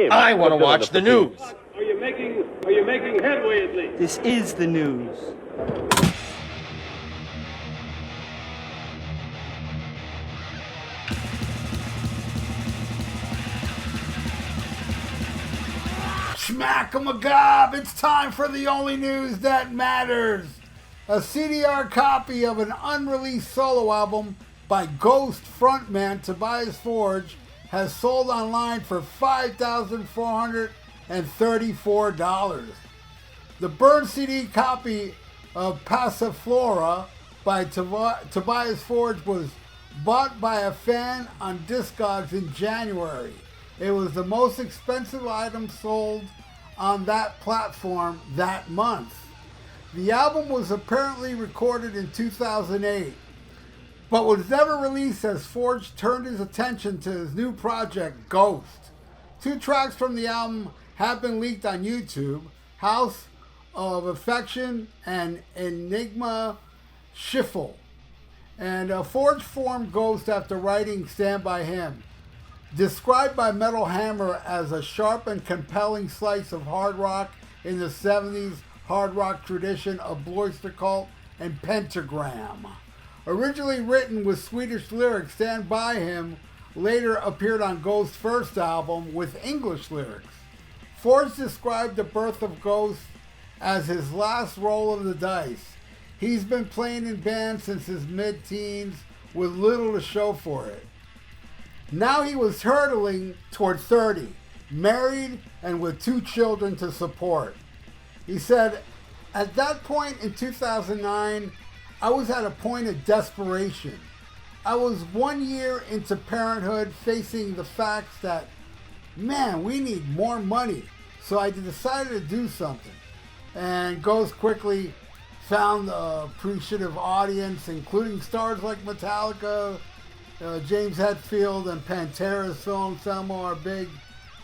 him. I want to watch the news. Are you making headway at least? This is the news. Schmack-a-magob, it's time for the only news that matters. A CDR copy of an unreleased solo album by Ghost frontman Tobias has sold online for $5,434. The burned CD copy of Passiflora by Tobias was bought by a fan on Discogs in January. It was the most expensive item sold on that platform that month. The album was apparently recorded in 2008, but was never released as Forge turned his attention to his new project, Ghost. 2 tracks from the album have been leaked on YouTube, House of Affection and Enigma Schiffle. And Forge formed Ghost after writing Stand By Him. Described by Metal Hammer as a sharp and compelling slice of hard rock in the 70s hard rock tradition of Bloister Cult and Pentagram. Originally written with Swedish lyrics, Stand By Him later appeared on Ghost's first album with English lyrics. Forge described the birth of Ghost as his last roll of the dice. He's been playing in bands since his mid-teens with little to show for it. Now he was hurtling toward 30, married and with 2 children to support. He said, at that point in 2009, I was at a point of desperation. I was 1 year into parenthood, facing the facts that, man, we need more money. So I decided to do something. And Ghost quickly found the appreciative audience, including stars like Metallica, James Hetfield, and Pantera's Phil Anselmo are big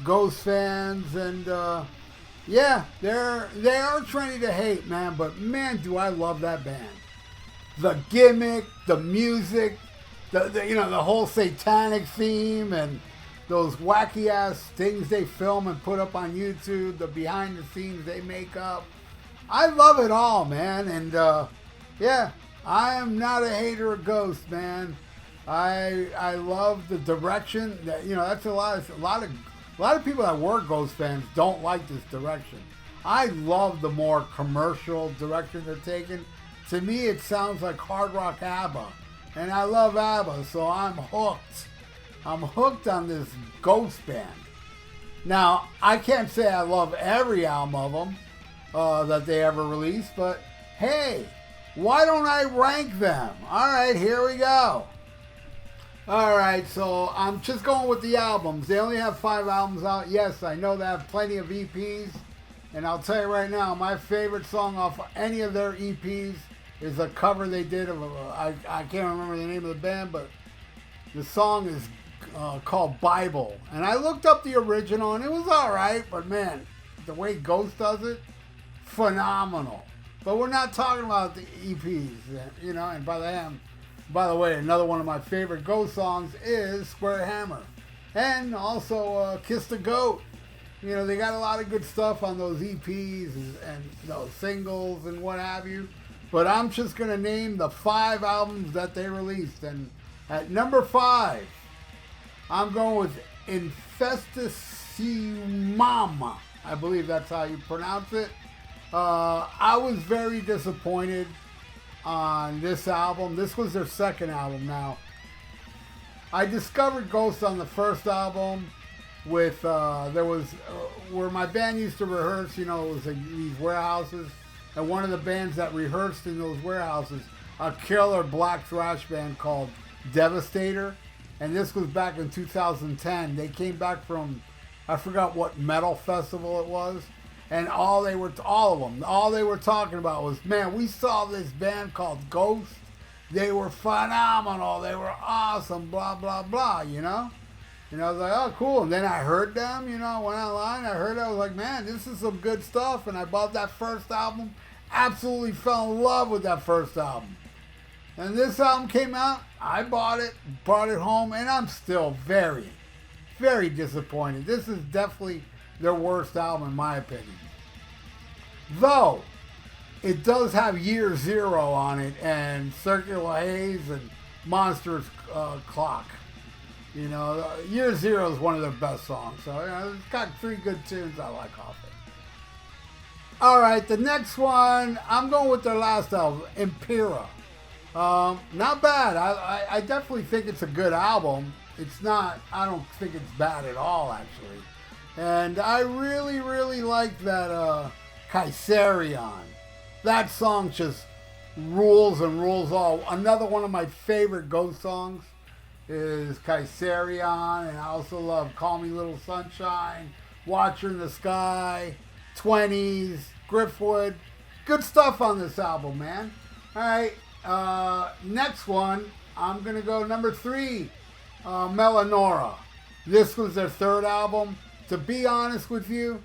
Ghost fans. And yeah, they are trendy to hate, man. But man, do I love that band. The gimmick, the music, the whole satanic theme, and those wacky ass things they film and put up on YouTube, the behind the scenes they make up. I love it all, man. And yeah, I am not a hater of Ghost, man. I love the direction that, that's a lot of people that were Ghost fans don't like this direction. I love the more commercial direction they're taking. To me, it sounds like hard rock ABBA, and I love ABBA, so I'm hooked. I'm hooked on this Ghost band. Now, I can't say I love every album of them that they ever released, but hey, why don't I rank them? All right, here we go. All right, so I'm just going with the albums. They only have 5 albums out. Yes, I know they have plenty of EPs, and I'll tell you right now, my favorite song off any of their EPs is a cover they did of I can't remember the name of the band, but the song is called Bible. And I looked up the original, and it was all right, but man, the way Ghost does it, phenomenal. But we're not talking about the EPs, and by the way, another one of my favorite Ghost songs is Square Hammer. And also Kiss the Goat. They got a lot of good stuff on those EPs and those singles and what have you. But I'm just going to name the 5 albums that they released. And at number 5, I'm going with Infestissimama. I believe that's how you pronounce it. I was very disappointed on this album. This was their second album now. I discovered Ghost on the first album with, there was, where my band used to rehearse, it was these warehouses. And one of the bands that rehearsed in those warehouses, a killer black thrash band called Devastator. And this was back in 2010. They came back from, I forgot what metal festival it was. And all they were talking about was, man, we saw this band called Ghost. They were phenomenal. They were awesome, blah, blah, blah, And I was like, oh, cool. And then I heard them, went online. I was like, man, this is some good stuff. And I bought that first album. Absolutely fell in love with that first album. And this album came out. I bought it, brought it home, and I'm still very, very disappointed. This is definitely their worst album in my opinion. Though, it does have Year Zero on it and Circular Haze and Monsters Clock. You know, Year Zero is one of their best songs. So, you know, it's got 3 good tunes I like off it. All right, the next one, I'm going with their last album, Impera. Not bad. I definitely think it's a good album. It's not, I don't think it's bad at all, actually. And I really, really like that Kaiserion. That song just rules and rules all. Another one of my favorite Ghost songs is Kaiserion, and I also love Call Me Little Sunshine, Watcher in the Sky, 20s, Griffwood. Good stuff on this album, man. All right, next one, I'm going to go number 3, Melanora. This was their 3rd album. To be honest with you,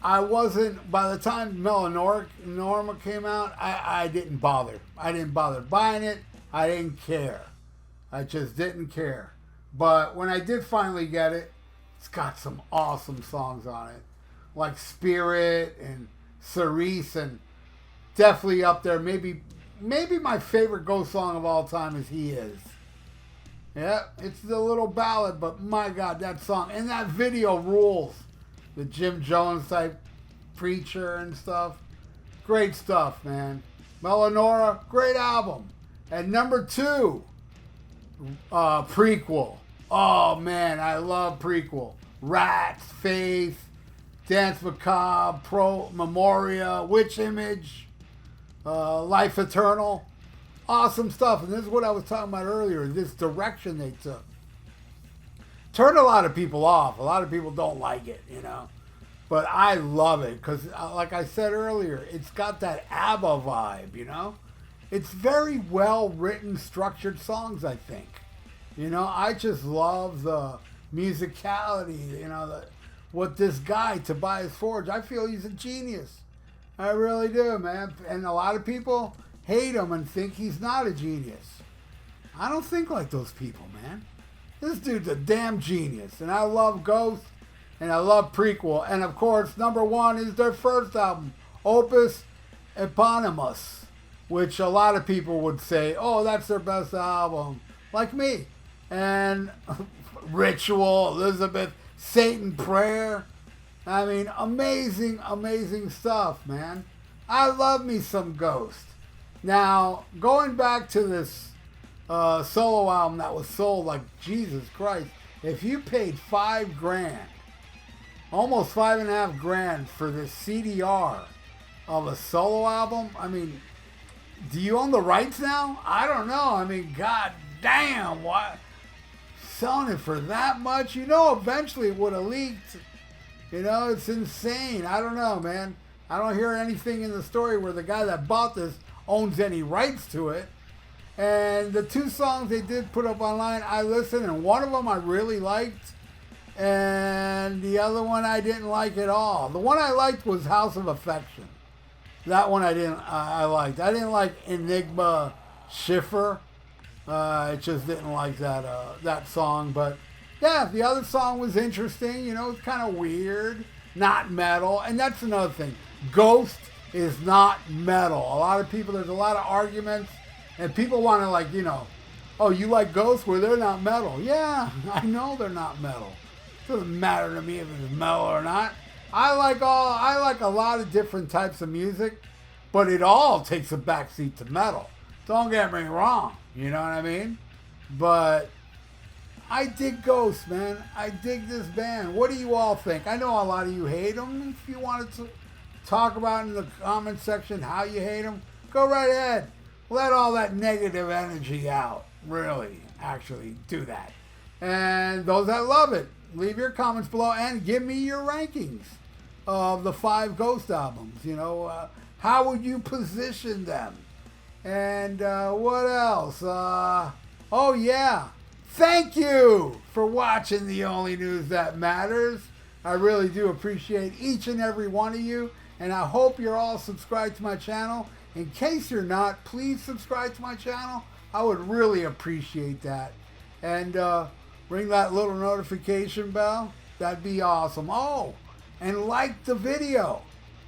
I wasn't, by the time Melanora came out, I didn't bother. I didn't bother buying it. I didn't care. I just didn't care. But when I did finally get it, it's got some awesome songs on it. Like Spirit and Cerise, and definitely up there. Maybe my favorite Ghost song of all time is He Is. Yeah, it's the little ballad, but my God, that song. And that video rules. The Jim Jones type preacher and stuff. Great stuff, man. Melanora, great album. And number 2, Prequel. Oh, man, I love Prequel. Rats, Faith, Dance Macabre, Pro Memoria, Witch Image, Life Eternal. Awesome stuff. And this is what I was talking about earlier, this direction they took. Turned a lot of people off. A lot of people don't like it, you know. But I love it because, like I said earlier, it's got that ABBA vibe, you know. It's very well written, structured songs, I think. You know, I just love the musicality, you know, what this guy, Tobias Forge, I feel he's a genius. I really do, man. And a lot of people hate him and think he's not a genius. I don't think like those people, man. This dude's a damn genius. And I love Ghost, and I love Prequel. And of course, number 1 is their first album, Opus Eponymous, which a lot of people would say, oh, that's their best album, like me. And Ritual, Elizabeth, Satan Prayer. I mean, amazing, amazing stuff, man. I love me some Ghost. Now, going back to this solo album that was sold like Jesus Christ, if you paid $5,000, almost $5,500 for this CDR of a solo album, I mean, do you own the rights now? I don't know. I mean, god damn, what? Selling it for that much? You know, eventually it would have leaked. You know, it's insane. I don't know, man. I don't hear anything in the story where the guy that bought this owns any rights to it. And the 2 songs they did put up online, I listened, and one of them I really liked, and the other one I didn't like at all. The one I liked was House of Affection. That one I liked. I didn't like Enigma Schiffer. I just didn't like that song. But yeah, the other song was interesting. You know, it's kind of weird, not metal, and that's another thing. Ghost is not metal. A lot of people, there's a lot of arguments. And people want to, like, you know, oh, you like Ghost? Well, they're not metal. Yeah, I know they're not metal. It doesn't matter to me if it's metal or not. I like a lot of different types of music, but it all takes a backseat to metal. Don't get me wrong, you know what I mean? But I dig Ghost, man. I dig this band. What do you all think? I know a lot of you hate them. If you wanted to talk about in the comment section how you hate them, go right ahead. Let all that negative energy out. Really, actually do that. And those that love it, leave your comments below and give me your rankings of the 5 Ghost albums. You know, how would you position them? And what else? Oh yeah, thank you for watching The Only News That Matters. I really do appreciate each and every one of you, and I hope you're all subscribed to my channel. In case you're not, please subscribe to my channel. I would really appreciate that. And ring that little notification bell. That'd be awesome. Oh, and like the video.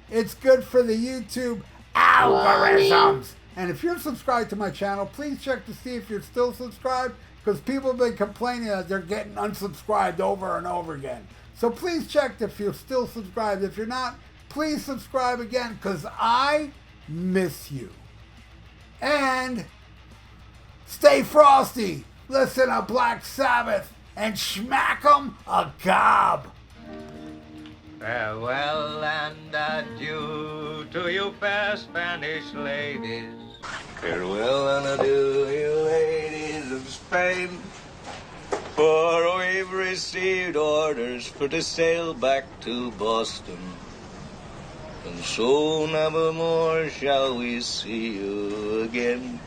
It's good for the YouTube algorithms. And if you're subscribed to my channel, please check to see if you're still subscribed, because people have been complaining that they're getting unsubscribed over and over again. So please check if you're still subscribed. If you're not, please subscribe again, because I miss you. And stay frosty. Listen to Black Sabbath and smack 'em a gob. Farewell and adieu to you fair Spanish ladies. Farewell and adieu, you ladies of Spain. For we've received orders for to sail back to Boston. And so never more shall we see you again.